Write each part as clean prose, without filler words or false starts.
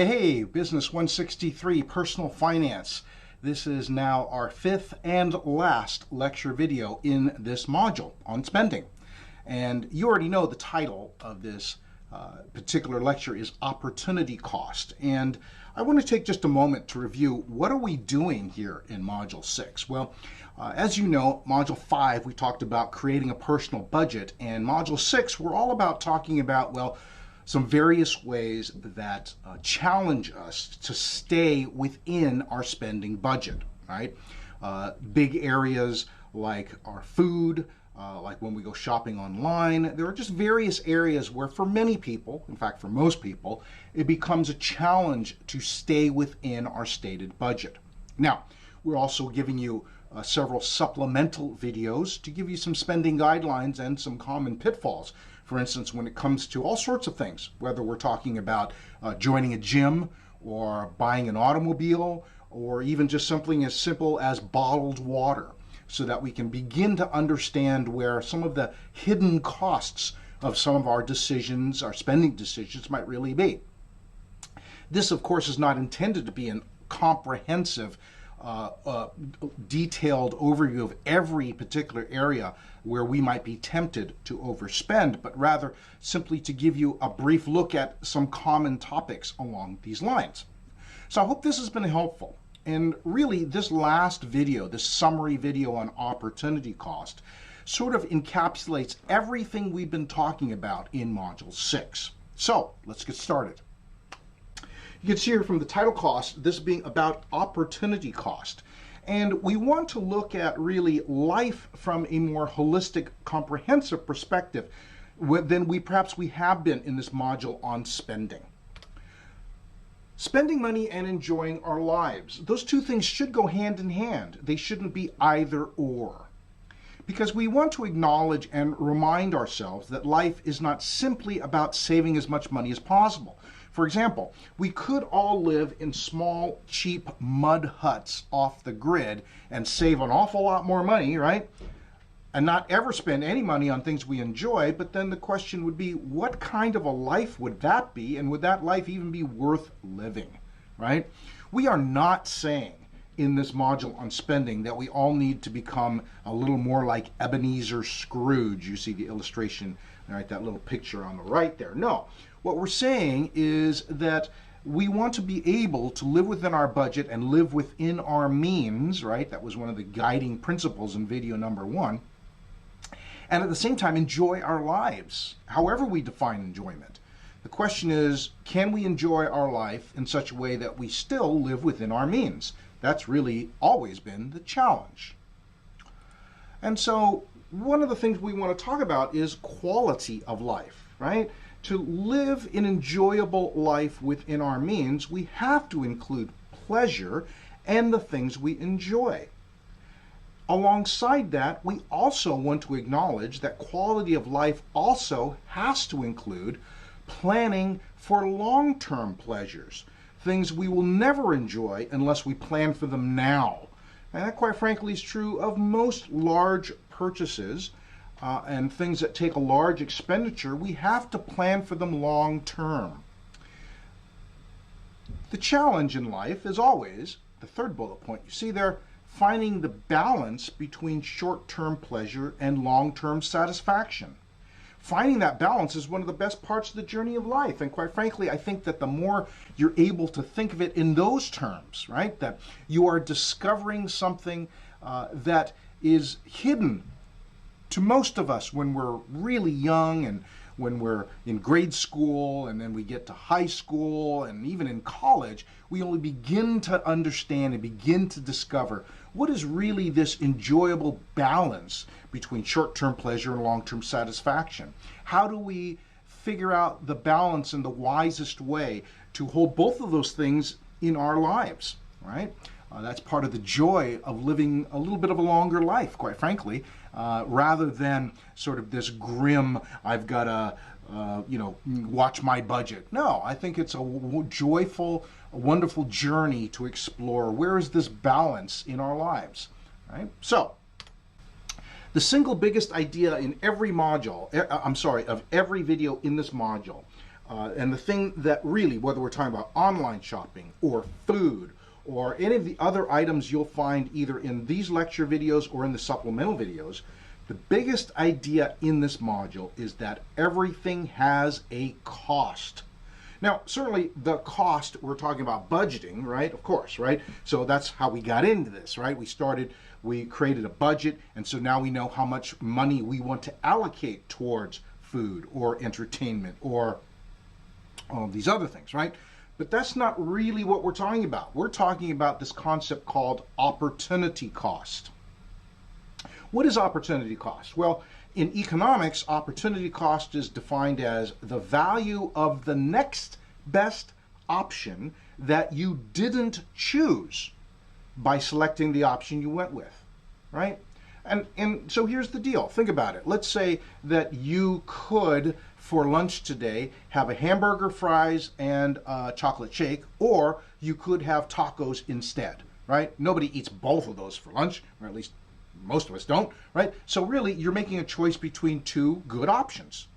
Hey, Business 163, Personal Finance. This is now our fifth and last lecture video in this module on spending. And you already know the title of this particular lecture is Opportunity Cost. And I want to take just a moment to review what are we doing here in Module 6. Well, as you know, Module 5, we talked about creating a personal budget. And Module 6, we're all about talking about, well, some various ways that challenge us to stay within our spending budget, right? Big areas like our food, like when we go shopping online. There are just various areas where for many people, in fact for most people, it becomes a challenge to stay within our stated budget. Now, we're also giving you several supplemental videos to give you some spending guidelines and some common pitfalls. For instance, when it comes to all sorts of things, whether we're talking about joining a gym or buying an automobile or even just something as simple as bottled water, so that we can begin to understand where some of the hidden costs of some of our decisions, our spending decisions, might really be. This, of course, is not intended to be a comprehensive detailed overview of every particular area where we might be tempted to overspend, but rather simply to give you a brief look at some common topics along these lines. So I hope this has been helpful. And really, this last video, this summary video on opportunity cost, sort of encapsulates everything we've been talking about in Module 6. So let's get started. You can see here from the title cost, this being about opportunity cost. And we want to look at really life from a more holistic, comprehensive perspective than perhaps we have been in this module on spending. Spending money and enjoying our lives. Those two things should go hand in hand. They shouldn't be either or. Because we want to acknowledge and remind ourselves that life is not simply about saving as much money as possible. For example, we could all live in small, cheap mud huts off the grid and save an awful lot more money, right? And not ever spend any money on things we enjoy, but then the question would be, what kind of a life would that be, and would that life even be worth living, right? We are not saying in this module on spending that we all need to become a little more like Ebenezer Scrooge. You see the illustration, right, that little picture on the right there. No, what we're saying is that we want to be able to live within our budget and live within our means, right? That was one of the guiding principles in video number 1. And at the same time, enjoy our lives, however we define enjoyment. The question is, can we enjoy our life in such a way that we still live within our means? That's really always been the challenge. And so one of the things we want to talk about is quality of life, right? To live an enjoyable life within our means, we have to include pleasure and the things we enjoy. Alongside that, we also want to acknowledge that quality of life also has to include planning for long-term pleasures, things we will never enjoy unless we plan for them now. And that, quite frankly, is true of most large purchases and things that take a large expenditure. We have to plan for them long-term. The challenge in life is always, the third bullet point you see there, finding the balance between short-term pleasure and long-term satisfaction. Finding that balance is one of the best parts of the journey of life. And quite frankly, I think that the more you're able to think of it in those terms, right, that you are discovering something that is hidden to most of us when we're really young and when we're in grade school and then we get to high school and even in college, we only begin to understand and begin to discover what is really this enjoyable balance between short-term pleasure and long-term satisfaction. How do we figure out the balance in the wisest way to hold both of those things in our lives, right? That's part of the joy of living a little bit of a longer life, quite frankly, rather than sort of this grim, I've got to, watch my budget. No, I think it's a joyful, a wonderful journey to explore where is this balance in our lives, right? So, the single biggest idea in every module, of every video in this module, And the thing that really, whether we're talking about online shopping or food or any of the other items you'll find either in these lecture videos or in the supplemental videos, the biggest idea in this module is that everything has a cost. Now, certainly the cost, we're talking about budgeting, right? Of course, right? So that's how we got into this, right? We created a budget, and so now we know how much money we want to allocate towards food or entertainment or all of these other things, right? But that's not really what we're talking about. We're talking about this concept called opportunity cost. What is opportunity cost? Well, in economics, opportunity cost is defined as the value of the next best option that you didn't choose by selecting the option you went with, right? And so here's the deal. Think about it. Let's say that you could, for lunch today, have a hamburger, fries, and a chocolate shake, or you could have tacos instead, right? Nobody eats both of those for lunch, or at least most of us don't, right? So really, you're making a choice between two good options.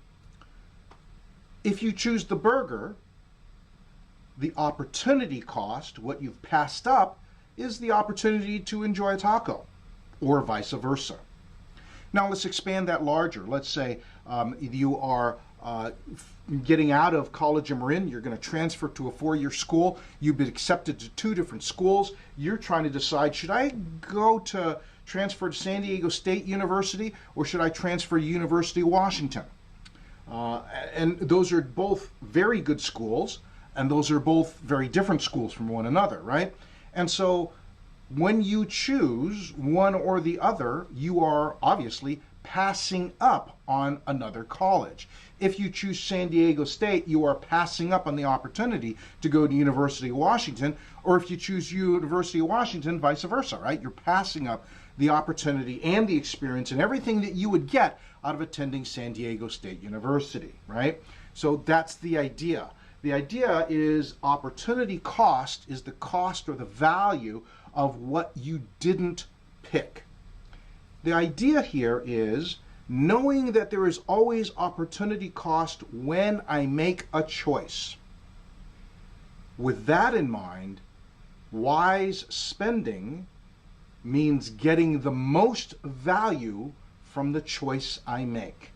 If you choose the burger, the opportunity cost, what you've passed up, is the opportunity to enjoy a taco, or vice versa. Now let's expand that larger. Let's say you are getting out of college in Marin, you're going to transfer to a 4-year school, you've been accepted to 2 different schools, you're trying to decide, should I transfer to San Diego State University, or should I transfer to University of Washington? And those are both very good schools, and those are both very different schools from one another, right? And so when you choose one or the other, you are obviously passing up on another college. If you choose San Diego State, you are passing up on the opportunity to go to University of Washington, or if you choose University of Washington, vice versa, right? You're passing up the opportunity and the experience and everything that you would get out of attending San Diego State University, right? So that's the idea. The idea is opportunity cost is the cost or the value of what you didn't pick. The idea here is knowing that there is always opportunity cost when I make a choice. With that in mind, wise spending means getting the most value from the choice I make.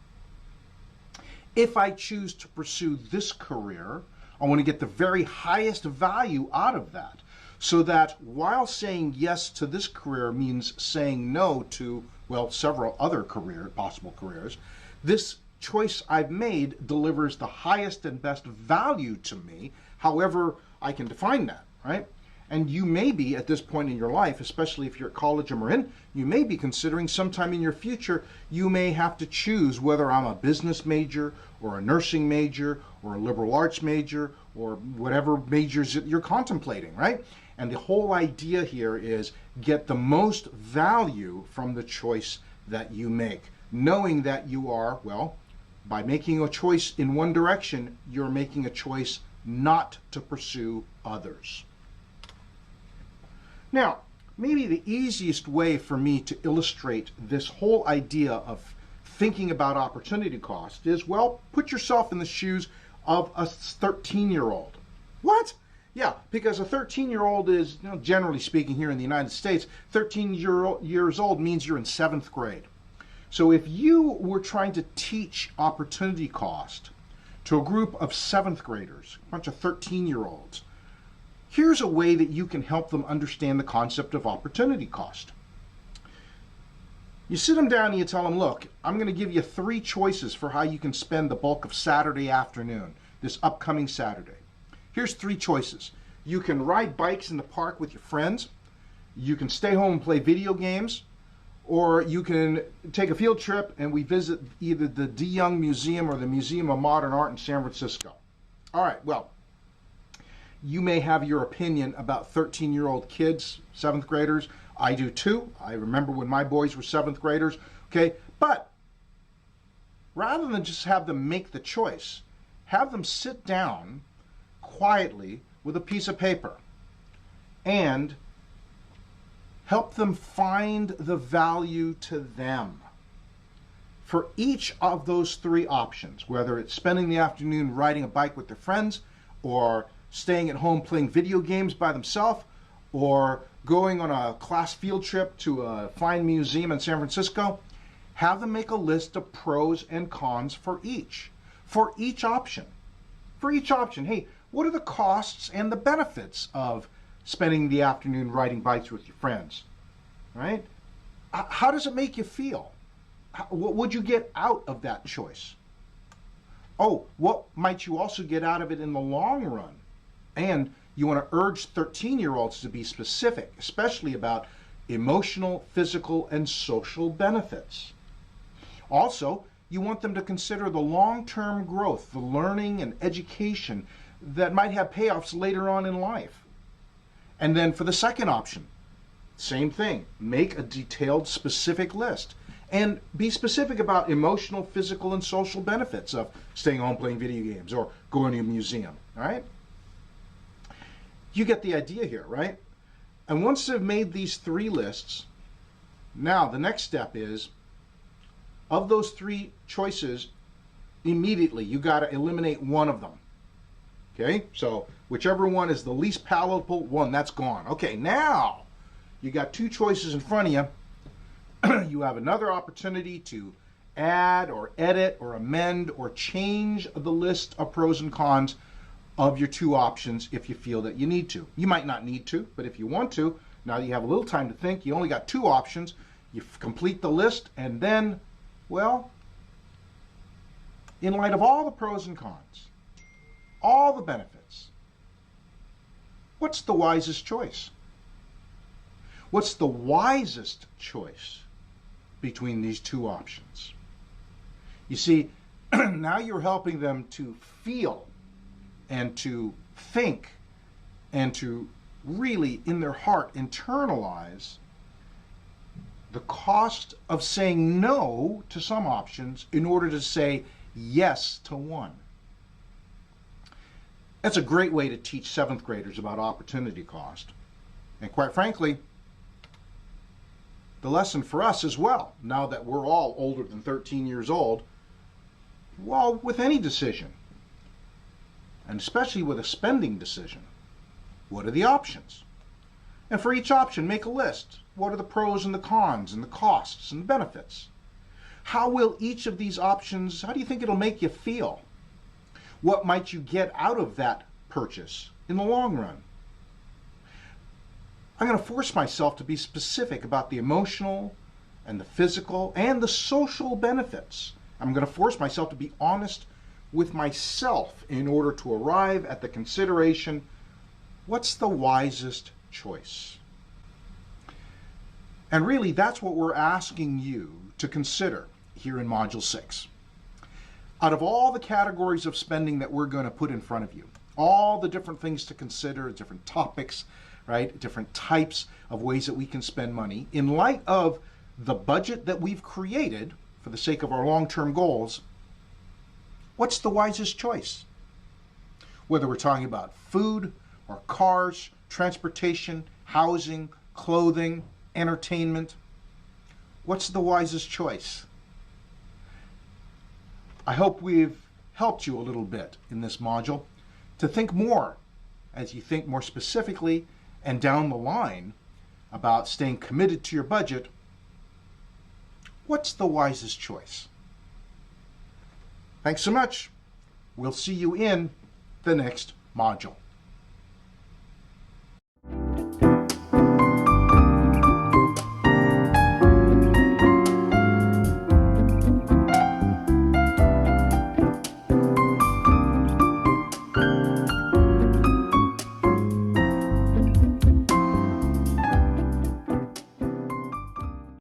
If I choose to pursue this career, I want to get the very highest value out of that, so that while saying yes to this career means saying no to, well, several other possible careers, this choice I've made delivers the highest and best value to me, however I can define that, right? And you may be at this point in your life, especially if you're at college or in, you may be considering sometime in your future, you may have to choose whether I'm a business major or a nursing major or a liberal arts major or whatever majors that you're contemplating, right? And the whole idea here is get the most value from the choice that you make, knowing that you are, well, by making a choice in one direction, you're making a choice not to pursue others. Now, maybe the easiest way for me to illustrate this whole idea of thinking about opportunity cost is, well, put yourself in the shoes of a 13-year-old. What? Yeah, because a 13-year-old is, generally speaking here in the United States, 13 years old means you're in 7th grade. So if you were trying to teach opportunity cost to a group of 7th graders, a bunch of 13-year-olds, here's a way that you can help them understand the concept of opportunity cost. You sit them down and you tell them, look, I'm going to give you 3 choices for how you can spend the bulk of Saturday afternoon, this upcoming Saturday. Here's 3 choices. You can ride bikes in the park with your friends, you can stay home and play video games, or you can take a field trip and we visit either the De Young Museum or the Museum of Modern Art in San Francisco. All right, well, you may have your opinion about 13-year-old kids, 7th graders. I do too. I remember when my boys were 7th graders, okay? But rather than just have them make the choice, have them sit down quietly with a piece of paper and help them find the value to them. For each of those three options, whether it's spending the afternoon riding a bike with their friends, or staying at home playing video games by themselves, or going on a class field trip to a fine museum in San Francisco, have them make a list of pros and cons for each option. For each option, hey, what are the costs and the benefits of spending the afternoon riding bikes with your friends, right? How does it make you feel? What would you get out of that choice? Oh, what might you also get out of it in the long run? And you want to urge 13-year-olds to be specific, especially about emotional, physical, and social benefits. Also, you want them to consider the long-term growth, the learning and education that might have payoffs later on in life. And then for the second option, same thing. Make a detailed, specific list. And be specific about emotional, physical, and social benefits of staying home playing video games or going to a museum, all right? You get the idea here, right? And once they've made these three lists, now the next step is, of those three choices, immediately you got to eliminate one of them. Okay? So whichever one is the least palatable one, that's gone. Okay, now you got two choices in front of you. You have another opportunity to add or edit or amend or change the list of pros and cons of your two options if you feel that you need to. You might not need to, but if you want to, now that you have a little time to think, you only got two options, you complete the list, and then, well, in light of all the pros and cons, all the benefits, what's the wisest choice? What's the wisest choice between these two options? You see, now you're helping them to feel and to think and to really, in their heart, internalize the cost of saying no to some options in order to say yes to one. That's a great way to teach seventh graders about opportunity cost. And quite frankly, the lesson for us as well, now that we're all older than 13 years old, well, with any decision, and especially with a spending decision, what are the options? And for each option, make a list. What are the pros and the cons and the costs and the benefits? How will each of these options, how do you think it'll make you feel? What might you get out of that purchase in the long run? I'm going to force myself to be specific about the emotional and the physical and the social benefits. I'm going to force myself to be honest with myself in order to arrive at the consideration, what's the wisest choice? And really, that's what we're asking you to consider here in Module 6. Out of all the categories of spending that we're going to put in front of you, all the different things to consider, different topics, right? Different types of ways that we can spend money. In light of the budget that we've created for the sake of our long-term goals, what's the wisest choice? Whether we're talking about food or cars, transportation, housing, clothing, entertainment, what's the wisest choice? I hope we've helped you a little bit in this module to think more, as you think more specifically and down the line about staying committed to your budget. What's the wisest choice? Thanks so much. We'll see you in the next module.